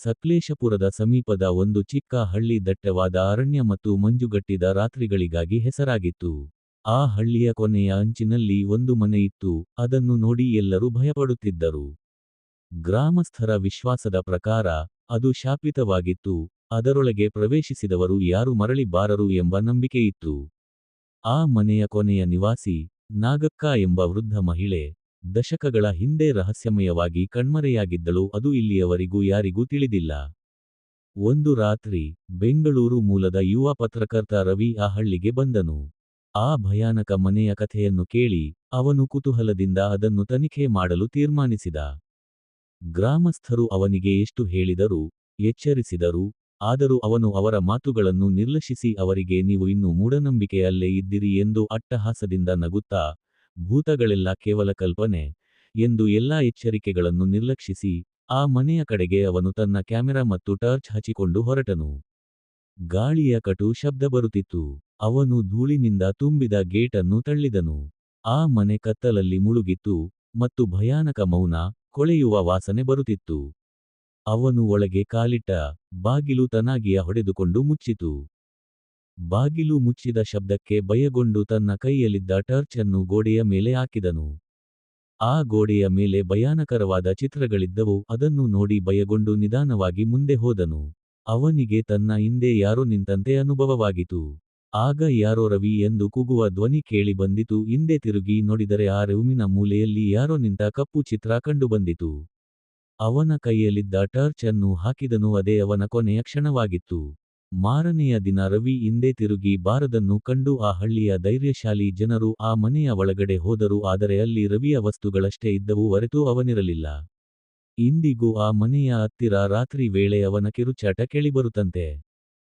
ಸಕ್ಲೇಶಪುರದ ಸಮೀಪದ ಒಂದು ಚಿಕ್ಕ ಹಳ್ಳಿ ದಟ್ಟವಾದ ಅರಣ್ಯ ಮತ್ತು ಮಂಜುಗಟ್ಟಿದ ರಾತ್ರಿಗಳಿಗಾಗಿ ಹೆಸರಾಗಿತ್ತು. ಆ ಹಳ್ಳಿಯ ಕೊನೆಯ ಅಂಚಿನಲ್ಲಿ ಒಂದು ಮನೆ ಇತ್ತು, ಅದನ್ನು ನೋಡಿ ಎಲ್ಲರೂ ಭಯಪಡುತ್ತಿದ್ದರು. ಗ್ರಾಮಸ್ಥರ ವಿಶ್ವಾಸದ ಪ್ರಕಾರ ಅದು ಶಾಪಿತವಾಗಿತ್ತು, ಅದರೊಳಗೆ ಪ್ರವೇಶಿಸಿದವರು ಯಾರು ಮರಳಿ ಬಾರರು ಎಂಬ ನಂಬಿಕೆಯಿತ್ತು. ಆ ಮನೆಯ ಕೊನೆಯ ನಿವಾಸಿ, ನಾಗಕ್ಕ ಎಂಬ ವೃದ್ಧ ಮಹಿಳೆ, ದಶಕಗಳ ಹಿಂದೆ ರಹಸ್ಯಮಯವಾಗಿ ಕಣ್ಮರೆಯಾಗಿದ್ದಳು. ಅದು ಇಲ್ಲಿಯವರೆಗೂ ಯಾರಿಗೂ ತಿಳಿದಿಲ್ಲ. ಒಂದು ರಾತ್ರಿ, ಬೆಂಗಳೂರು ಮೂಲದ ಯುವ ಪತ್ರಕರ್ತ ರವಿ ಆ ಹಳ್ಳಿಗೆ ಬಂದನು. ಆ ಭಯಾನಕ ಮನೆಯ ಕಥೆಯನ್ನು ಕೇಳಿ, ಅವನು ಕುತೂಹಲದಿಂದ ಅದನ್ನು ತನಿಖೆ ಮಾಡಲು ತೀರ್ಮಾನಿಸಿದ. ಗ್ರಾಮಸ್ಥರು ಅವನಿಗೆ ಎಷ್ಟು ಹೇಳಿದರೂ, ಎಚ್ಚರಿಸಿದರು, ಆದರೂ ಅವನು ಅವರ ಮಾತುಗಳನ್ನು ನಿರ್ಲಕ್ಷಿಸಿ ಅವರಿಗೆ ನೀವು ಇನ್ನೂ ಮೂಢನಂಬಿಕೆಯಲ್ಲೇ ಇದ್ದೀರಿ ಎಂದು ಅಟ್ಟಹಾಸದಿಂದ ನಗುತ್ತಾ, ಭೂತಗಳೆಲ್ಲ ಕೇವಲ ಕಲ್ಪನೆ ಎಂದು ಎಲ್ಲಾ ಎಚ್ಚರಿಕೆಗಳನ್ನು ನಿರ್ಲಕ್ಷಿಸಿ, ಆ ಮನೆಯ ಕಡೆಗೆ ಅವನು ತನ್ನ ಕ್ಯಾಮೆರಾ ಮತ್ತು ಟಾರ್ಚ್ ಹಚ್ಚಿಕೊಂಡು ಹೊರಟನು. ಗಾಳಿಯ ಕಟು ಶಬ್ದ ಬರುತ್ತಿತ್ತು. ಅವನು ಧೂಳಿನಿಂದ ತುಂಬಿದ ಗೇಟ್ ಅನ್ನು ತಳ್ಳಿದನು. ಆ ಮನೆ ಕತ್ತಲಲ್ಲಿ ಮುಳುಗಿತ್ತು, ಮತ್ತು ಭಯಾನಕ ಮೌನ, ಕೊಳೆಯುವ ವಾಸನೆ ಬರುತ್ತಿತ್ತು. ಅವನು ಒಳಗೆ ಕಾಲಿಟ್ಟ, ಬಾಗಿಲು ತನಾಗಿಯ ಹೊಡೆದುಕೊಂಡು ಮುಚ್ಚಿತು. ಬಾಗಿಲು ಮುಚ್ಚಿದ ಶಬ್ದಕ್ಕೆ ಭಯಗೊಂಡು ತನ್ನ ಕೈಯಲ್ಲಿದ್ದ ಟಾರ್ಚ್ ಅನ್ನು ಗೋಡೆಯ ಮೇಲೆ ಹಾಕಿದನು. ಆ ಗೋಡೆಯ ಮೇಲೆ ಭಯಾನಕರವಾದ ಚಿತ್ರಗಳಿದ್ದವು. ಅದನ್ನು ನೋಡಿ ಭಯಗೊಂಡು ನಿಧಾನವಾಗಿ ಮುಂದೆ ಹೋದನು. ಅವನಿಗೆ ತನ್ನ ಹಿಂದೆ ಯಾರೋ ನಿಂತಂತೆ ಅನುಭವವಾಗಿತು. ಆಗ ಯಾರೋ ರವಿ ಎಂದು ಕೂಗುವ ಧ್ವನಿ ಕೇಳಿ ಬಂದಿತು. ಹಿಂದೆ ತಿರುಗಿ ನೋಡಿದರೆ ಆ ರೂಮಿನ ಮೂಲೆಯಲ್ಲಿ ಯಾರೋ ನಿಂತ ಕಪ್ಪು ಚಿತ್ರ ಕಂಡುಬಂದಿತು. ಅವನ ಕೈಯಲ್ಲಿದ್ದ ಟಾರ್ಚ್ ಅನ್ನು ಹಾಕಿದನು. ಅದೇ ಅವನ ಕೊನೆಯ ಕ್ಷಣವಾಗಿತ್ತು. ಮಾರನೆಯ ದಿನ ರವಿ ಹಿಂದೆ ತಿರುಗಿ ಬಾರದನ್ನು ಕಂಡು ಆ ಹಳ್ಳಿಯ ಧೈರ್ಯಶಾಲಿ ಜನರು ಆ ಮನೆಯ ಒಳಗಡೆ ಹೋದರು. ಆದರೆ ಅಲ್ಲಿ ರವಿಯ ವಸ್ತುಗಳಷ್ಟೇ ಇದ್ದವು, ಹೊರತು ಅವನಿರಲಿಲ್ಲ. ಇಂದಿಗೂ ಆ ಮನೆಯ ಹತ್ತಿರ ರಾತ್ರಿ ವೇಳೆ ಅವನ ಕಿರುಚಾಟ ಕೇಳಿಬರುತ್ತಂತೆ.